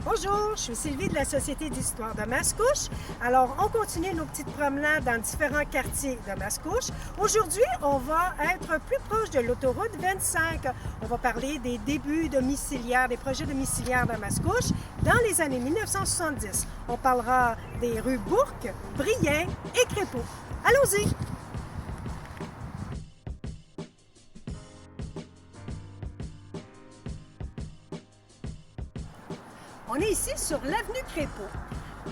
Bonjour, je suis Sylvie de la Société d'histoire de Mascouche. Alors, on continue nos petites promenades dans différents quartiers de Mascouche. Aujourd'hui, on va être plus proche de l'autoroute 25. On va parler des débuts domiciliaires, des projets domiciliaires de Mascouche dans les années 1970. On parlera des rues Bourque, Brien et Crépeau. Allons-y! On est ici sur l'avenue Crépeau.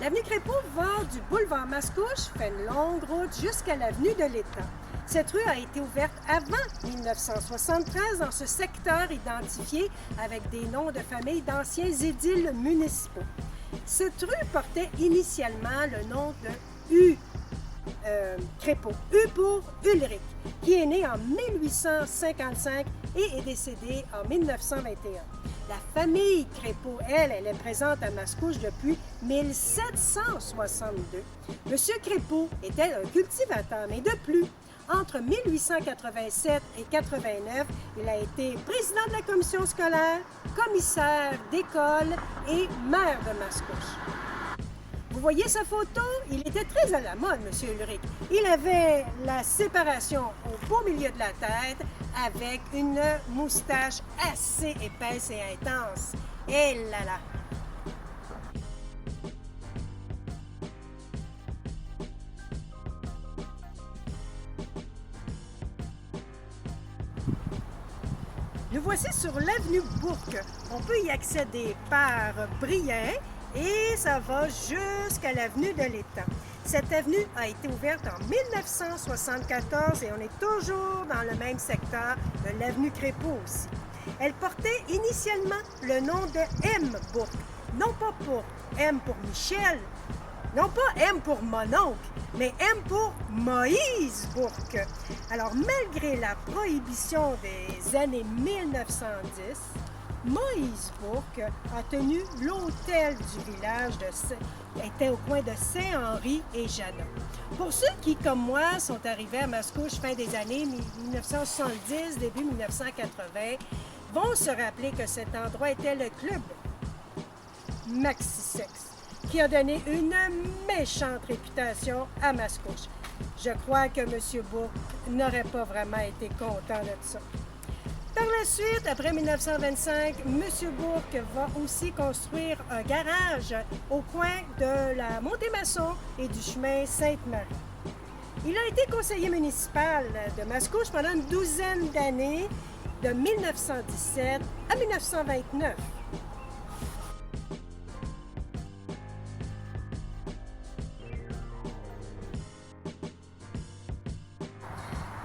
L'avenue Crépeau va du boulevard Mascouche, fait une longue route jusqu'à l'avenue de l'Étang. Cette rue a été ouverte avant 1973 dans ce secteur identifié avec des noms de familles d'anciens édiles municipaux. Cette rue portait initialement le nom de Crépeau, U pour Ulrich, qui est né en 1855 et est décédé en 1921. La famille Crépeau, elle est présente à Mascouche depuis 1762. Monsieur Crépeau était un cultivateur, mais de plus, entre 1887 et 89, il a été président de la commission scolaire, commissaire d'école et maire de Mascouche. Vous voyez sa photo? Il était très à la mode, M. Ulrich. Il avait la séparation au beau milieu de la tête avec une moustache assez épaisse et intense. Et là là! Nous voici sur l'avenue Bourque. On peut y accéder par Brien et ça va jusqu'à l'avenue de l'Étang. Cette avenue a été ouverte en 1974 et on est toujours dans le même secteur de l'avenue Crépeau aussi. Elle portait initialement le nom de M. Bourque, non pas pour M pour Michel, non pas M pour mon oncle, mais M pour Moïse Bourque. Alors, malgré la prohibition des années 1910, Moïse Bourque a tenu l'hôtel du village était au coin de Saint-Henri et Jeannot. Pour ceux qui, comme moi, sont arrivés à Mascouche fin des années 1970, début 1980, vont se rappeler que cet endroit était le club Maxisex, qui a donné une méchante réputation à Mascouche. Je crois que M. Bourque n'aurait pas vraiment été content de ça. Par la suite, après 1925, M. Bourque va aussi construire un garage au coin de la Montée-Masson et du chemin Sainte-Marie. Il a été conseiller municipal de Mascouche pendant une douzaine d'années, de 1917 à 1929.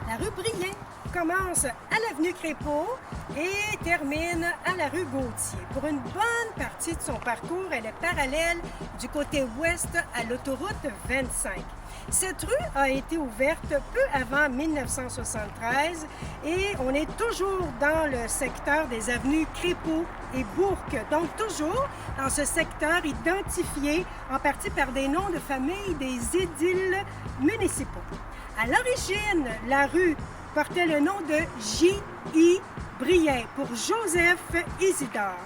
La rue Brien commence à l'avenue Crépeau et termine à la rue Gauthier. Pour une bonne partie de son parcours, elle est parallèle du côté ouest à l'autoroute 25. Cette rue a été ouverte peu avant 1973 et on est toujours dans le secteur des avenues Crépeau et Bourque, donc toujours dans ce secteur identifié en partie par des noms de famille des édiles municipaux. À l'origine, la rue portait le nom de J.I. Brien pour Joseph Isidore.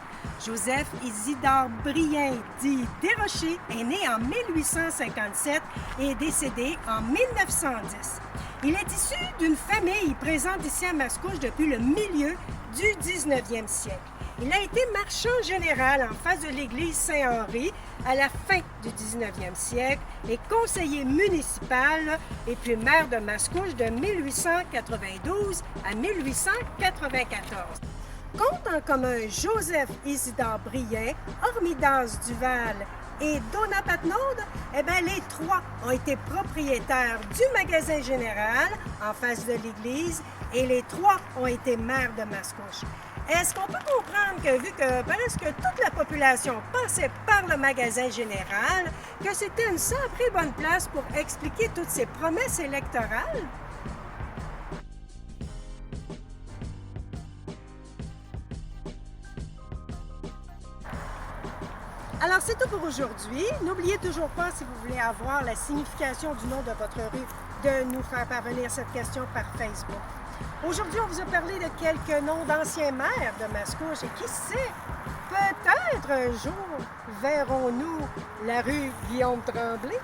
Joseph Isidore Brien, dit Desrochers, est né en 1857 et est décédé en 1910. Il est issu d'une famille présente ici à Mascouche depuis le milieu du 19e siècle. Il a été marchand général en face de l'église Saint-Henri à la fin du 19e siècle et conseiller municipal et puis maire de Mascouche de 1892 à 1894. Compte en commun Joseph Isidore Brien, Hormidas Duval et Donna Patnaud, les trois ont été propriétaires du magasin général en face de l'église et les trois ont été maires de Mascouche. Est-ce qu'on peut comprendre que, vu que presque toute la population passait par le magasin général, que c'était une sacrée bonne place pour expliquer toutes ces promesses électorales? Alors, c'est tout pour aujourd'hui. N'oubliez toujours pas, si vous voulez avoir la signification du nom de votre rue, de nous faire parvenir cette question par Facebook. Aujourd'hui, on vous a parlé de quelques noms d'anciens maires de Mascouche et qui sait, Peut-être un jour verrons-nous la rue Guillaume Tremblay.